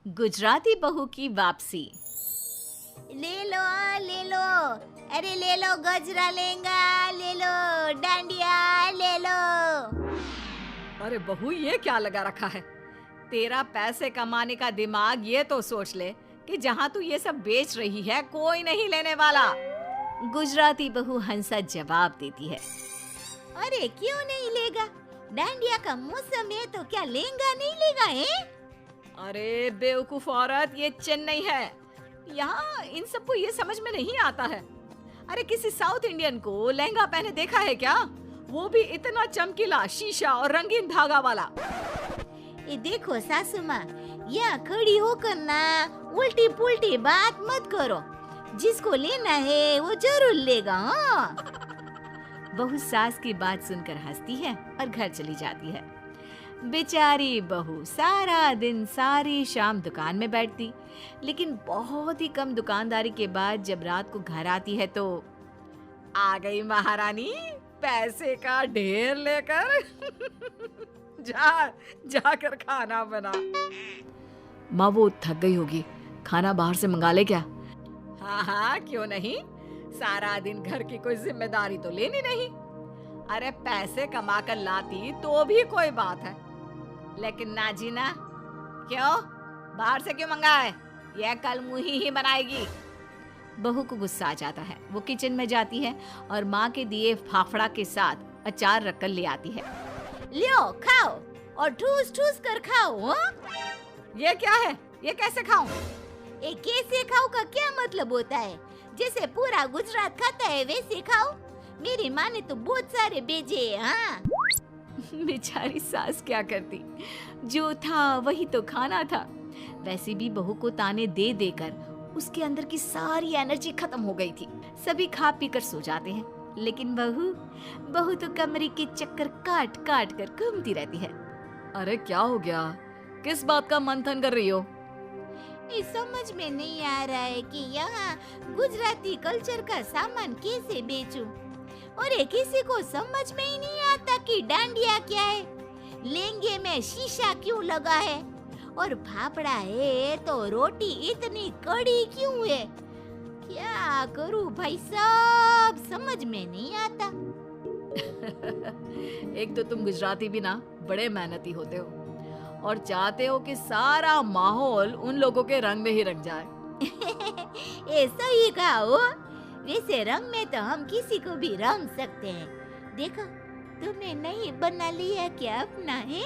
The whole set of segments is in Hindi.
गुजराती बहू की वापसी। ले लो, अरे ले लो गजरा लेंगा, ले लो डांडिया, ले लो। अरे बहू, ये क्या लगा रखा है? तेरा पैसे कमाने का दिमाग ये तो सोच ले कि जहाँ तू ये सब बेच रही है कोई नहीं लेने वाला। गुजराती बहू हंसा जवाब देती है। अरे क्यों नहीं लेगा? डांडिया का मौसम है तो क्या लेंगा नहीं लेगा है? अरे बेवकूफ औरत, ये चेन्नई है। यहाँ इन सबको ये समझ में नहीं आता है। अरे किसी साउथ इंडियन को लहंगा पहने देखा है क्या? वो भी इतना चमकीला, शीशा और रंगीन धागा वाला। ये देखो सासू माँ, यहाँ खड़ी होकर ना उल्टी पुल्टी बात मत करो। जिसको लेना है वो जरूर लेगा। हाँ। बहू सास की बात सुनकर हंसती है और घर चली जाती है। बेचारी बहू सारा दिन सारी शाम दुकान में बैठती, लेकिन बहुत ही कम दुकानदारी के बाद जब रात को घर आती है तो आ गई महारानी पैसे का ढेर लेकर। जाकर खाना बना। माँ वो थक गई होगी, खाना बाहर से मंगा ले क्या? हाँ, क्यों नहीं। सारा दिन घर की कोई जिम्मेदारी तो लेनी नहीं। अरे पैसे कमा कर लाती तो भी कोई बात है, लेकिन ना जी ना। क्यों? बाहर से क्यों मंगाए? यह कल मुही ही बनाएगी। बहू को गुस्सा आ जाता है। वो किचन में जाती है और माँ के दिए फाफड़ा के साथ अचार रखकर ले आती है। लियो खाओ और ठूस ठूस कर खाओ। हाँ? ये क्या है? ये कैसे खाऊं? ये कैसे खाओ का क्या मतलब होता है? जैसे पूरा गुजरात खाता है वैसे खाओ। मेरी माँ ने तो बहुत सारे भेजे हैं। हाँ? बेचारी सास क्या करती, जो था वही तो खाना था। वैसे भी बहू को ताने दे देकर उसके अंदर की सारी एनर्जी खत्म हो गई थी। सभी खा पी कर सो जाते हैं, लेकिन बहू तो कमरे के चक्कर काट काट कर घूमती रहती है। अरे क्या हो गया? किस बात का मंथन कर रही हो? ये समझ में नहीं आ रहा है कि यहाँ गुजराती कल्चर का सामान कैसे बेचूं। और ये किसी को समझ में ही नहीं आता कि डांडिया क्या है, लहंगे में शीशा क्यों लगा है, और फाफड़ा है तो रोटी इतनी कड़ी क्यों है। क्या करूं भाई साहब, समझ में नहीं आता। एक तो तुम गुजराती भी ना बड़े मेहनती होते हो और चाहते हो कि सारा माहौल उन लोगों के रंग में ही रंग जाए। ऐसा ही कहा हो। वैसे रंग में तो हम किसी को भी रंग सकते हैं। देखो तुमने नहीं बना लिया क्या अपना है?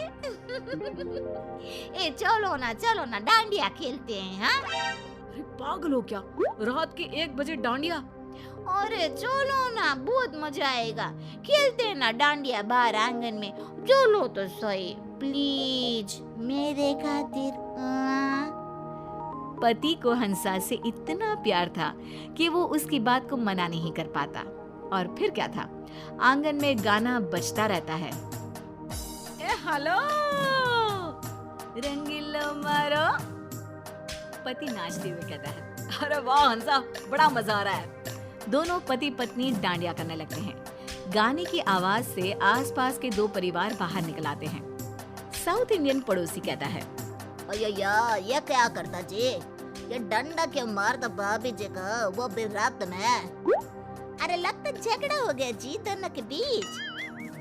ए चलो ना डांडिया खेलते हैं। हाँ? अरे पागल हो क्या? रात के 1 बजे डांडिया? अरे चलो ना, बहुत मजा आएगा। खेलते हैं ना डांडिया बाहर आंगन में। चलो तो सही प्लीज मेरे खातिर। हाँ? पति को हंसा से इतना प्यार था कि वो उसकी बात को मना नहीं कर पाता। और फिर क्या था, आंगन में गाना बजता रहता है। ए हेलो रंगीलो मारो, पति नाचते हुए कहता है। अरे वाह हंसा, बड़ा मजा आ रहा है। दोनों पति पत्नी डांडिया करने लगते हैं। गाने की आवाज से आसपास के 2 परिवार बाहर निकल आते हैं। साउथ इंडियन पड़ोसी कहता है, ये क्या करता जी? ये डंडा क्यों मारता भाभी जी का, वो भी रात में? अरे लगता झगड़ा हो गया जी दोनों के बीच।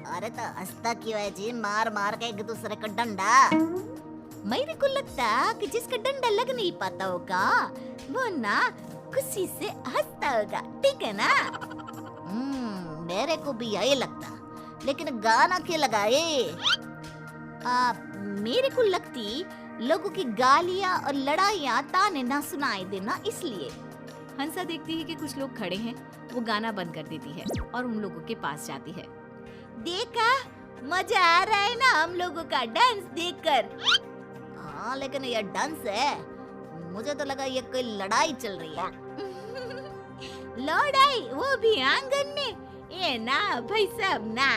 अरे तो हंसता क्यों है जी? मार मार के एक दूसरे का डंडा। मेरे को लगता कि जिसका डंडा लग नहीं पाता होगा वो ना खुशी से हंसता होगा, ठीक है ना? मेरे को भी यही लगता, लेकिन गाना क्यों लगाए? मेरे को लगती लोगों की गालियाँ और लड़ाइयाँ ताने ना सुनाई देना इसलिए। हंसा देखती है कि कुछ लोग खड़े हैं, वो गाना बंद कर देती है और उन लोगों के पास जाती है। देखा, मजा आ रहा है ना हम लोगों का डांस देखकर? हाँ लेकिन ये डांस है, मुझे तो लगा ये कोई लड़ाई चल रही है। लड़ाई, वो भी आंगन में? ये ना भाई साहब ना,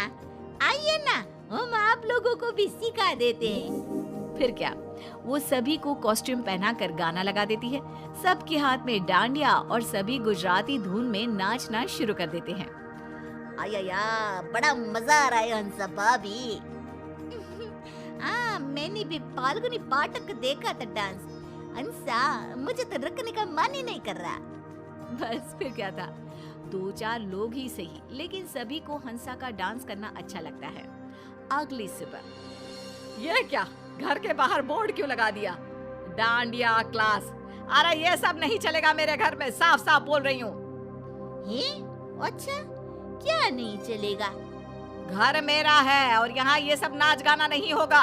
आइए ना हम आप लोगों को भी सिखा देते हैं। फिर क्या, वो सभी को कॉस्ट्यूम पहनाकर गाना लगा देती है। सबके हाथ में डांडिया और सभी गुजराती धुन में नाचना शुरू कर देते हैं। आया बड़ा मजा आ रहा है हंसा भाभी। मैंने भी फाल्गुनी पाठक देखा था डांस, अंसा, मुझे तो रुकने का मन ही नहीं कर रहा। बस फिर क्या था, 2-4 लोग ही सही, लेकिन सभी को हंसा का डांस करना अच्छा लगता है। अगली सुबह, ये क्या, घर के बाहर बोर्ड क्यों लगा दिया? डांडिया क्लास। अरे ये सब नहीं चलेगा मेरे घर में, साफ साफ बोल रही हूँ। अच्छा, क्या नहीं चलेगा? घर मेरा है और यहाँ ये सब नाच गाना नहीं होगा।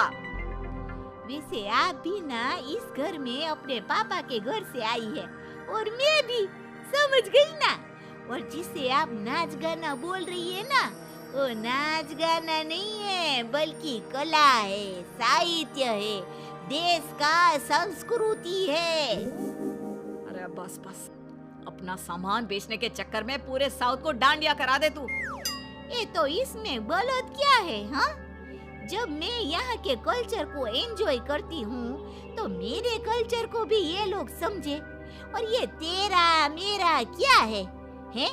वैसे आप भी ना इस घर में अपने पापा के घर से आई है, और मैं भी, समझ गई ना? और जिसे आप नाच गाना बोल रही है ना, वो नाच गाना नहीं है, बल्कि कला है, साहित्य है, देश का संस्कृति है। अरे बस बस, अपना सामान बेचने के चक्कर में पूरे साउथ को डांडिया करा दे तू। ये तो इसमें गलत क्या है, हाँ? जब मैं यहाँ के कल्चर को एंजॉय करती हूँ, तो मेरे कल्चर को भी ये लोग समझे। और ये तेरा मेरा क्या है? हैं?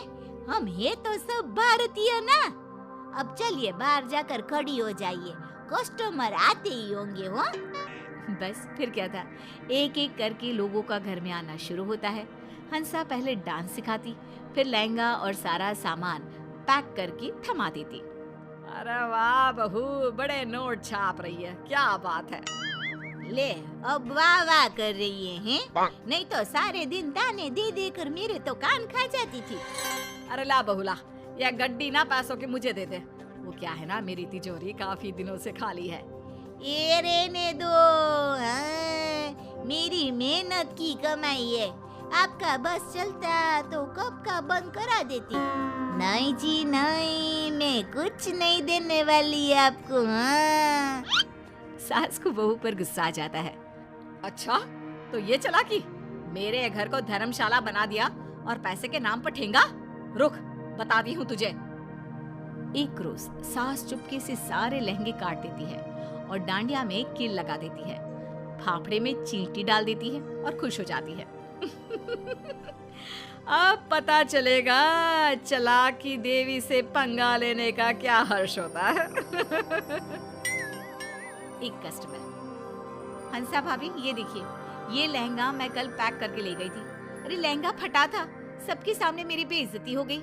हम है तो सब भारतीय ना। अब चलिए बाहर जाकर खड़ी हो जाइए, कस्टमर आते ही होंगे। हो बस फिर क्या था, एक एक करके लोगों का घर में आना शुरू होता है। हंसा पहले डांस सिखाती, फिर लहंगा और सारा सामान पैक करके थमा देती। अरे वाह बहू, बड़े नोट छाप रही है, क्या बात है। ले, अब वाह वाह कर रही है, हैं? नहीं तो सारे दिन दाने दे दे कर मेरे तो कान खा जाती थी। अरे ला बहू ला, यह गड्डी ना पैसों की मुझे दे दे। वो क्या है ना, मेरी तिजोरी काफी दिनों से खाली है। ये रहने दो, हाँ, मेरी मेहनत की कमाई है। आपका बस चलता तो कब का बंद करा देती। नहीं जी नहीं, मैं कुछ नहीं देने वाली आपको। हाँ। सास को बहू पर गुस्सा आ जाता है। अच्छा, तो ये चला कि मेरे घर को धर्मशाला बना दिया और पैसे के नाम पर ठेंगा। रुक, बताती हूँ तुझे। एक रोज सास चुपके से सारे लहंगे काट देती है और डांडिया में कील लगा देती है, फाफड़े में चींटी डाल देती है और खुश हो जाती है। अब पता चलेगा चालाकी देवी से पंगा लेने का क्या हर्ष होता है। एक कस्टमर, हंसा भाभी ये देखिए, ये लहंगा मैं कल पैक करके ले गई थी। अरे लहंगा फटा था, सबके सामने मेरी बेइज्जती हो गई।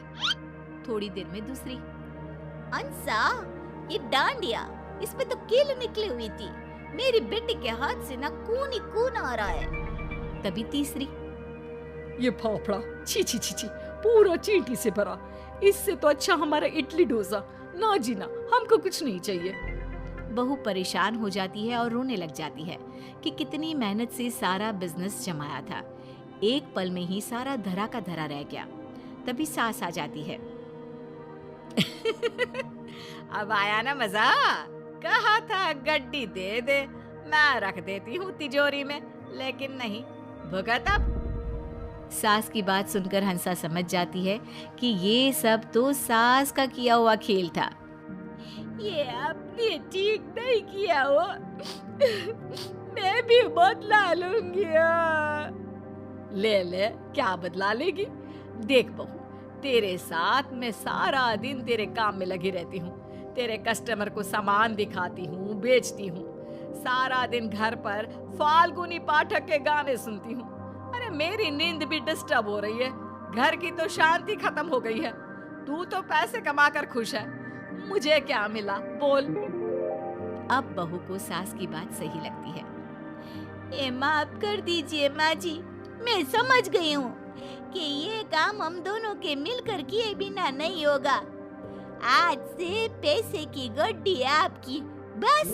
थोड़ी देर में दूसरी, अंसा, ये डांडिया, इसमें तो कील निकली हुई थी। मेरी बेटी के हाथ से ना खून ही खून आ रहा है। तभी तीसरी, ये फाफड़ा छी छी छी छी, पूरा चींटी से भरा। इससे तो अच्छा हमारा इडली डोसा। ना जी ना, हमको कुछ नहीं चाहिए। बहू परेशान हो जाती है और रोने लग जाती है कि कितनी मेहनत से सारा बिजनेस जमाया था, एक पल में ही सारा धरा का धरा रह गया। तभी सास आ जाती है। अब आया ना मजा, कहा था गड्डी दे दे, मैं रख देती हूँ तिजोरी में, लेकिन नहीं, भुगत अब। सास की बात सुनकर हंसा समझ जाती है कि ये सब तो सास का किया हुआ खेल था। ये आपने ठीक नहीं किया हो। मैं भी बदला लूंगी। ले ले, क्या बदला लेगी? देख बहू, तेरे साथ मैं सारा दिन तेरे काम में लगी रहती हूँ। तेरे कस्टमर को सामान दिखाती हूँ, बेचती हूँ। सारा दिन घर पर फाल्गुनी पाठक के गाने सुनती हूँ। अरे मेरी नींद भी डिस्टर्ब हो रही है, घर की तो शांति खत्म हो गई है। तू तो पैसे कमाकर खुश है, मुझे क्या मिला बोल। अब बहू को सास की बात सही लगती है। ये माफ कर दीजिए माँ जी, मैं समझ गई हूँ कि ये काम हम दोनों के मिलकर किए बिना नहीं होगा। आज से पैसे की गड्डी आपकी, बस।